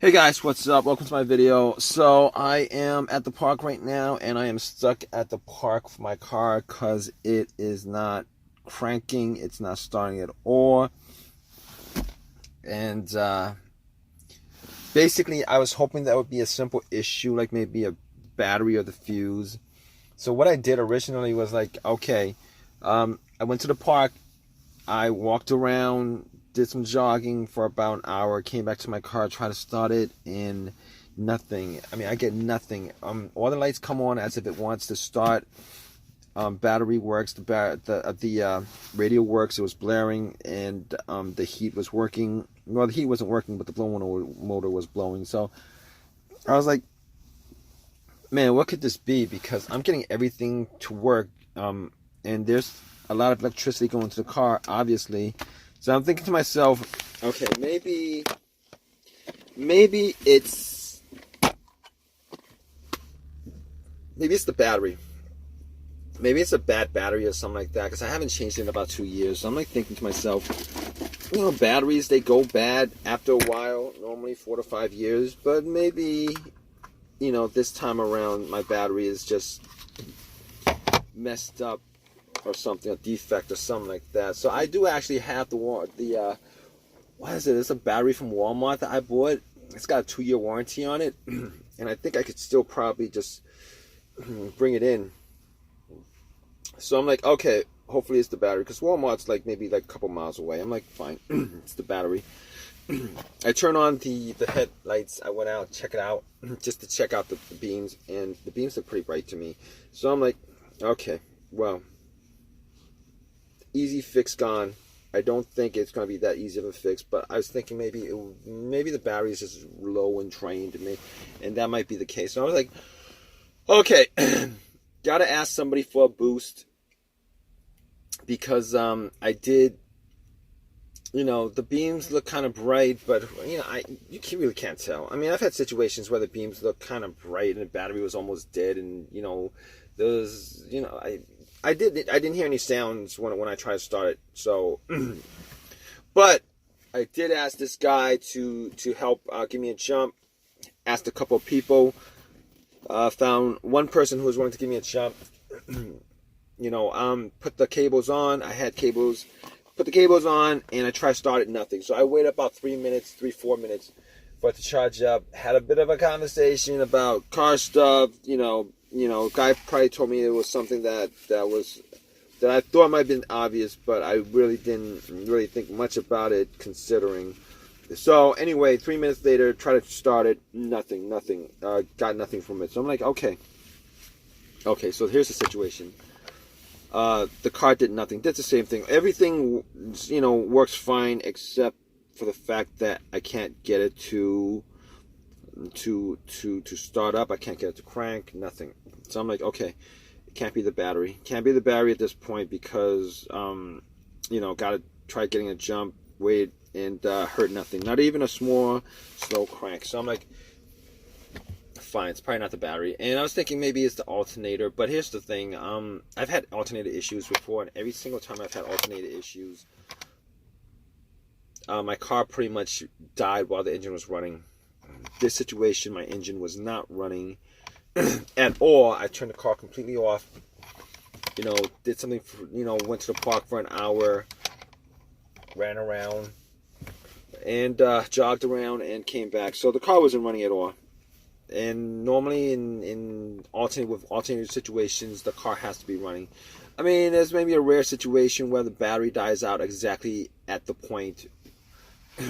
Hey guys, what's up? Welcome to my video. So I am at the park right now and I am stuck at the park for my car because it is not cranking, it's not starting at all. And basically I was hoping that would be a simple issue, like maybe a battery or the fuse. So what I did originally was like, okay, I went to the park, I walked around, did some jogging for about an hour, came back to my car, tried to start it, and nothing. I mean, I get nothing. All the lights come on as if it wants to start. Battery works, the radio works. It was blaring, and the heat was working. Well, the heat wasn't working, but the blow motor was blowing. So I was like, man, what could this be? Because I'm getting everything to work, and there's a lot of electricity going to the car, obviously. So I'm thinking to myself, okay, maybe it's the battery. Maybe it's a bad battery or something like that, because I haven't changed it in about 2 years. So I'm like thinking to myself, batteries, they go bad after a while, normally 4 to 5 years, but maybe, this time around my battery is just messed up or something, a defect or something like that. So I do actually have what is it? It's a battery from Walmart that I bought. It's got a 2-year warranty on it, and I think I could still probably just bring it in. So I'm like, okay, hopefully it's the battery, because Walmart's maybe a couple miles away. I'm like, fine, it's the battery. I turn on the headlights. I went out, check it out, just to check out the beams, and the beams look pretty bright to me. So I'm like, okay, well, easy fix gone. I don't think it's going to be that easy of a fix, but I was thinking maybe the battery is just low and drained, and that might be the case. So I was like, okay, gotta ask somebody for a boost, because I did, the beams look kind of bright, but you really can't tell. I mean, I've had situations where the beams look kind of bright and the battery was almost dead, and those, I didn't hear any sounds when I tried to start it. So, but I did ask this guy to help give me a jump. Asked a couple of people. Found one person who was willing to give me a jump. Put the cables on. I had cables. Put the cables on, and I tried to start it. Nothing. So I waited about 4 minutes for it to charge up. Had a bit of a conversation about car stuff. Guy probably told me it was something that I thought might have been obvious, but I really didn't think much about it, considering. So anyway, 3 minutes later, try to start it, nothing, got nothing from it. So I'm like, okay, so here's the situation. The car did nothing, did the same thing. Everything, works fine, except for the fact that I can't get it to start up. I can't get it to crank, nothing. So I'm like, okay, it can't be the battery. Can't be the battery at this point, because gotta try getting a jump, wait, and heard nothing. Not even a small slow crank. So I'm like, fine, it's probably not the battery. And I was thinking maybe it's the alternator, but here's the thing. I've had alternator issues before, and every single time I've had alternator issues, my car pretty much died while the engine was running. This situation, my engine was not running at all. I turned the car completely off. Did something, went to the park for an hour, ran around, and jogged around, and came back. So the car wasn't running at all. And normally in alternative situations, the car has to be running. I mean, there's maybe a rare situation where the battery dies out exactly at the point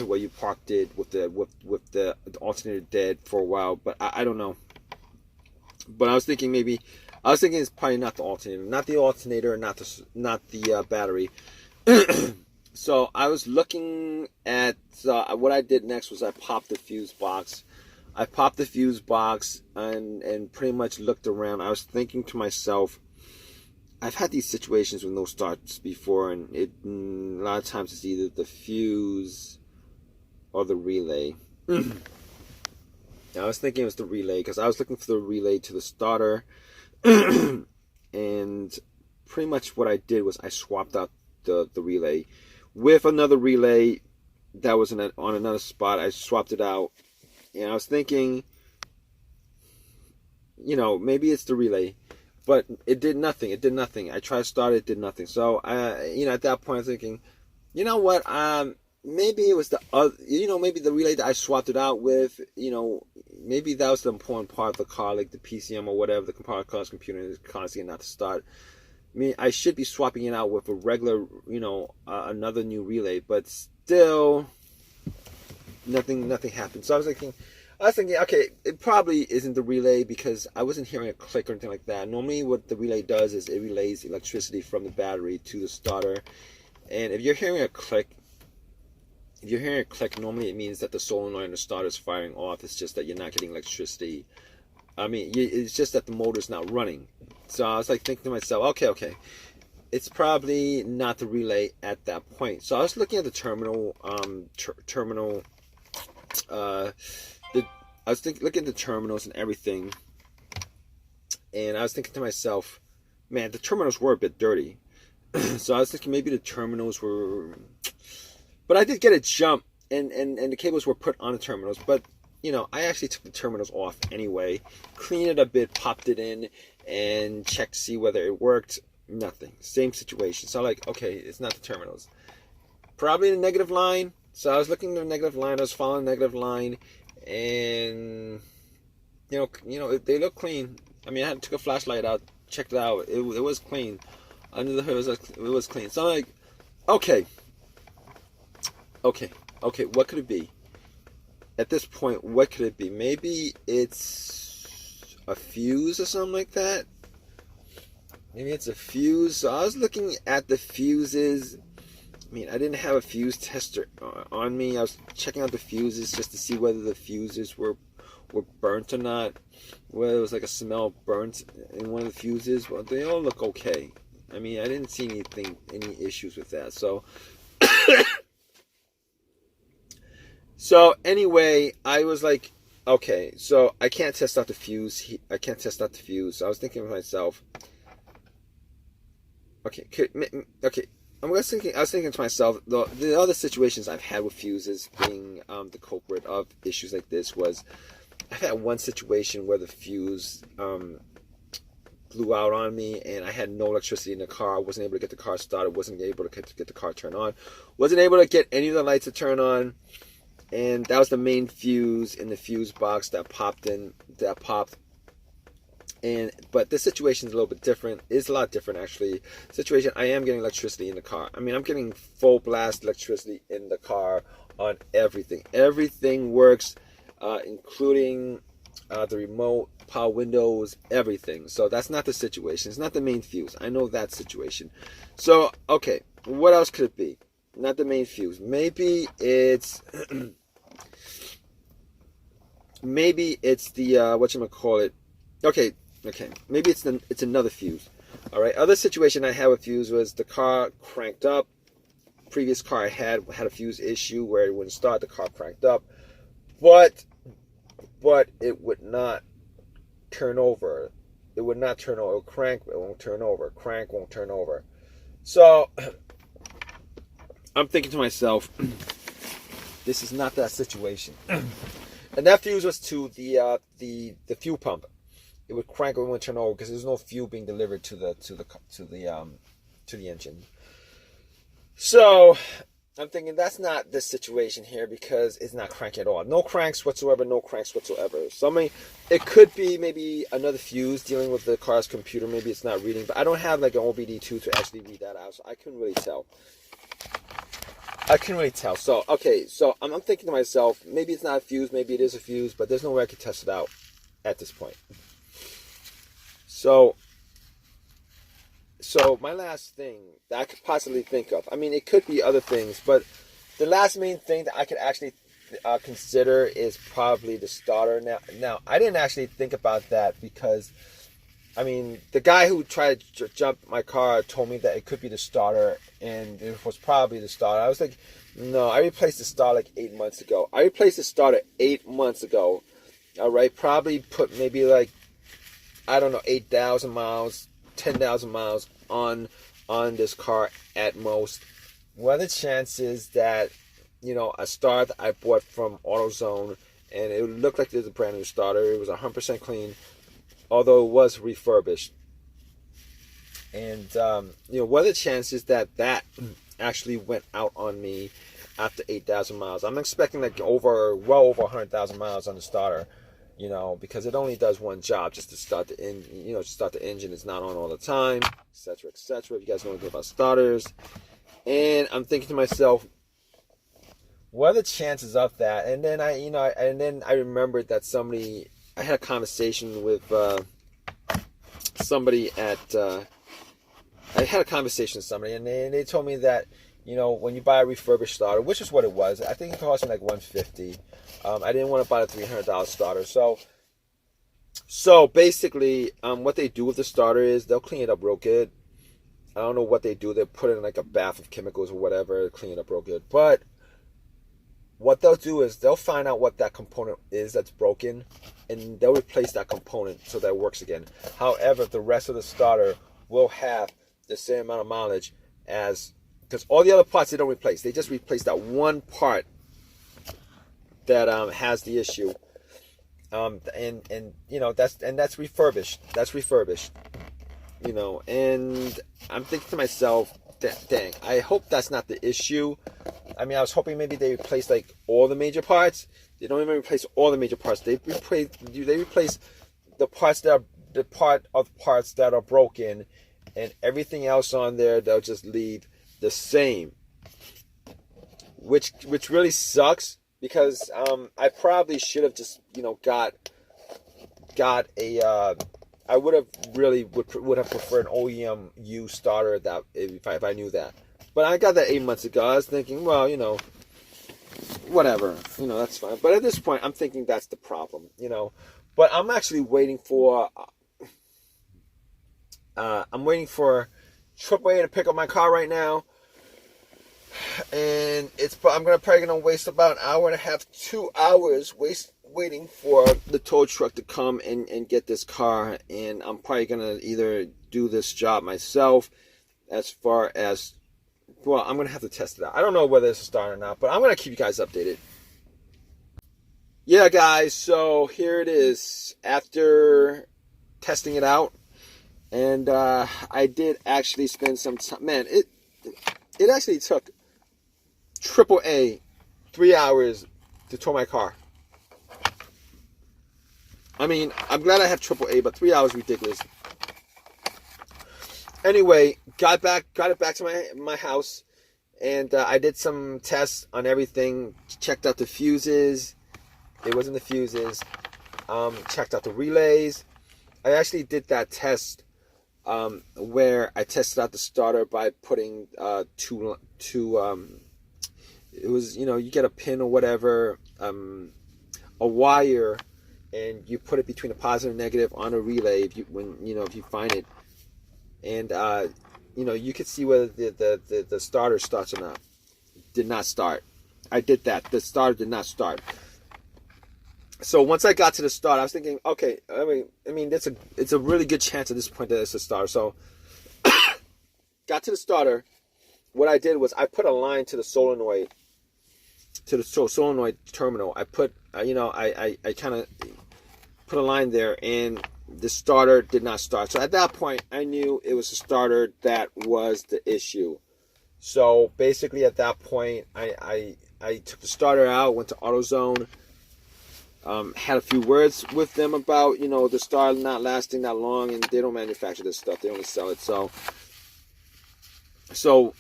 where you parked it with the alternator dead for a while, but I don't know. But I was thinking it's probably not the alternator, not the battery. So I was looking at what I did next was I popped the fuse box. And pretty much looked around. I was thinking to myself, I've had these situations with no starts before, and a lot of times it's either the fuse or the relay. I was thinking it was the relay, because I was looking for the relay to the starter. And pretty much what I did was I swapped out the relay with another relay that was on another spot. I swapped it out, And I was thinking, maybe it's the relay, but it did nothing. It did nothing. I tried to start it, did nothing. So at that point, I'm thinking, you know what? Maybe it was the other, maybe the relay that I swapped it out with, maybe that was the important part of the car, like the PCM or whatever, the car's computer is constantly not to start. I mean, I should be swapping it out with a regular, another new relay, but still, nothing happened. So I was thinking, okay, it probably isn't the relay because I wasn't hearing a click or anything like that. Normally what the relay does is it relays electricity from the battery to the starter. And if you're hearing a click, normally it means that the solenoid in the starter is firing off. It's just that you're not getting electricity. I mean, it's just that the motor's not running. So I was like thinking to myself, okay, it's probably not the relay at that point. So I was looking at the terminal, looking at the terminals and everything, and I was thinking to myself, man, the terminals were a bit dirty. So I was thinking maybe the terminals were, but I did get a jump, and the cables were put on the terminals, but I actually took the terminals off anyway, cleaned it a bit, popped it in, and checked to see whether it worked. Nothing. Same situation. So I'm like, okay, it's not the terminals. Probably the negative line. So I was looking at the negative line. I was following the negative line, and they look clean. I mean, I took a flashlight out, checked it out. It was clean. Under the hood, it was clean. So I'm like, okay. What could it be? At this point, what could it be? Maybe it's a fuse or something like that. Maybe it's a fuse. So I was looking at the fuses. I mean, I didn't have a fuse tester on me. I was checking out the fuses just to see whether the fuses were burnt or not. Whether it was like a smell burnt in one of the fuses. Well, they all look okay. I mean, I didn't see any issues with that. So, so anyway, I was like, okay, so I can't test out the fuse. So I was thinking to myself, okay. I was thinking to myself, the other situations I've had with fuses being the culprit of issues like this was, I've had one situation where the fuse blew out on me, and I had no electricity in the car. I wasn't able to get the car started. Wasn't able to get the car turned on. Wasn't able to get any of the lights to turn on. And that was the main fuse in the fuse box that popped. But this situation is a little bit different. It's a lot different, actually. Situation, I am getting electricity in the car. I mean, I'm getting full blast electricity in the car on everything. Everything works, including the remote, power windows, everything. So that's not the situation. It's not the main fuse. I know that situation. So, okay, what else could it be? Not the main fuse. Maybe it's the whatchamacallit. Okay. Maybe it's another fuse. All right. Other situation I had with fuse was the car cranked up. Previous car I had a fuse issue where it wouldn't start. The car cranked up, but it would not turn over. It would not turn over. It would crank. It won't turn over. Crank won't turn over. So I'm thinking to myself, this is not that situation. And that fuse was to the fuel pump. It would crank, it wouldn't turn over because there's no fuel being delivered to the engine. So I'm thinking that's not this situation here because it's not cranking at all. No cranks whatsoever. So I mean, it could be maybe another fuse dealing with the car's computer. Maybe it's not reading, but I don't have like an OBD2 to actually read that out, so I couldn't really tell. So, okay, so I'm thinking to myself, maybe it's not a fuse, maybe it is a fuse, but there's no way I could test it out at this point. So my last thing that I could possibly think of, I mean, it could be other things, but the last main thing that I could actually consider is probably the starter. Now, I didn't actually think about that because, I mean, the guy who tried to jump my car told me that it could be the starter, and it was probably the starter. I was like, no, I replaced the starter like 8 months ago. All right, probably put maybe like, I don't know, 8,000 miles, 10,000 miles on this car at most. What are the chances that, a starter that I bought from AutoZone and it looked like it was a brand new starter. It was 100% clean, although it was refurbished. And what are the chances that actually went out on me after 8,000 miles? I'm expecting like well over 100,000 miles on the starter, because it only does one job, just to start the engine. It's not on all the time, etc., etc. If you guys know anything about starters. And I'm thinking to myself, what are the chances of that? And then I remembered that I had a conversation with somebody and they told me that, when you buy a refurbished starter, which is what it was, I think it cost me like $150. I didn't want to buy a $300 starter. So basically, what they do with the starter is they'll clean it up real good. I don't know what they do. They put it in like a bath of chemicals or whatever, clean it up real good. But what they'll do is they'll find out what that component is that's broken, and they'll replace that component so that it works again. However, the rest of the starter will have the same amount of mileage because all the other parts they don't replace. They just replace that one part that has the issue. That's refurbished. And I'm thinking to myself, dang, I hope that's not the issue. I mean, I was hoping maybe they replace like all the major parts. They don't even replace all the major parts. They replace the parts that are broken, and everything else on there they'll just leave the same. Which really sucks, because I probably should have just got a I would have preferred an OEM used starter that if I knew that. But I got that 8 months ago. I was thinking, well, whatever, that's fine. But at this point, I'm thinking that's the problem, But I'm actually waiting for AAA to pick up my car right now, and I'm probably gonna waste about an hour and a half, 2 hours waiting for the tow truck to come and get this car. And I'm probably gonna either do this job myself, as far as, well, I'm gonna have to test it out. I don't know whether it's a starter or not, but I'm gonna keep you guys updated. Yeah, guys, so here it is after testing it out. And I did actually spend some time. Man, it actually took AAA 3 hours to tow my car. I mean, I'm glad I have AAA, but 3 hours is ridiculous. Anyway, got it back to my house, and I did some tests on everything. Checked out the fuses. It wasn't the fuses. Checked out the relays. I actually did that test where I tested out the starter by putting two it was, you get a pin or whatever, a wire, and you put it between a positive and negative on a relay if you find it, and you could see whether the starter starts or not. It did not start. I did that. The starter did not start. So once I got to the start, I was thinking, okay, I mean, it's a really good chance at this point that it's a starter. So got to the starter. What I did was I put a line to the solenoid, terminal. I put, I kind of put a line there, and the starter did not start. So at that point, I knew it was the starter that was the issue. So basically, at that point, I took the starter out, went to AutoZone. Had a few words with them about, the starter not lasting that long, and they don't manufacture this stuff. They only sell it. So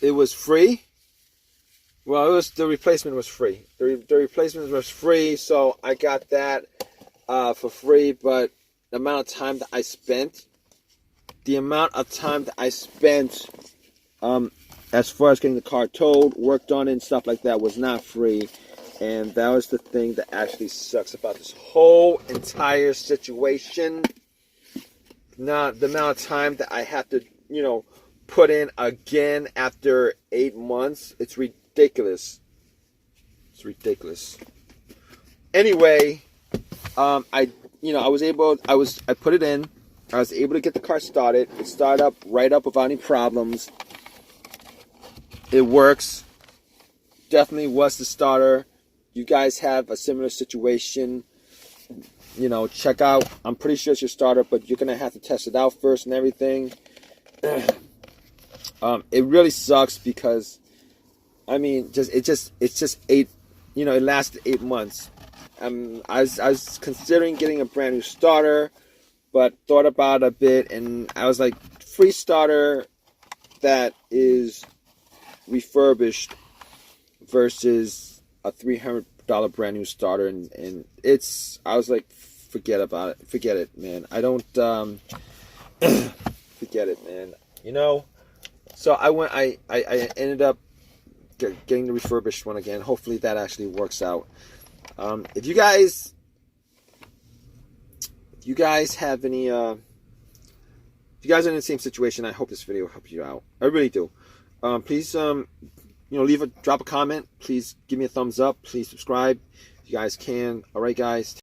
it was free. Well, the replacement was free. The replacement was free, so I got that for free. But the amount of time that I spent, as far as getting the car towed, worked on it, and stuff like that, was not free. And that was the thing that actually sucks about this whole entire situation. Now, the amount of time that I have to, put in again after 8 months, it's ridiculous. It's ridiculous. Anyway, I put it in. I was able to get the car started. It started up right up without any problems. It works. Definitely was the starter. you guys have a similar situation, you know, check out. I'm pretty sure it's your starter, but you're gonna have to test it out first and everything. It really sucks because, I mean, it's just 8. You know, it lasted 8 months. I was considering getting a brand new starter, but thought about it a bit, and I was like, free starter that is refurbished versus a $300 brand new starter, and I was like, forget it, man. I don't forget it, man. You know, so I ended up getting the refurbished one again. Hopefully that actually works out. If you guys have any, if you guys are in the same situation, I hope this video will help you out. I really do. Please, you know, drop a comment. Please give me a thumbs up. Please subscribe if you guys can. All right, guys.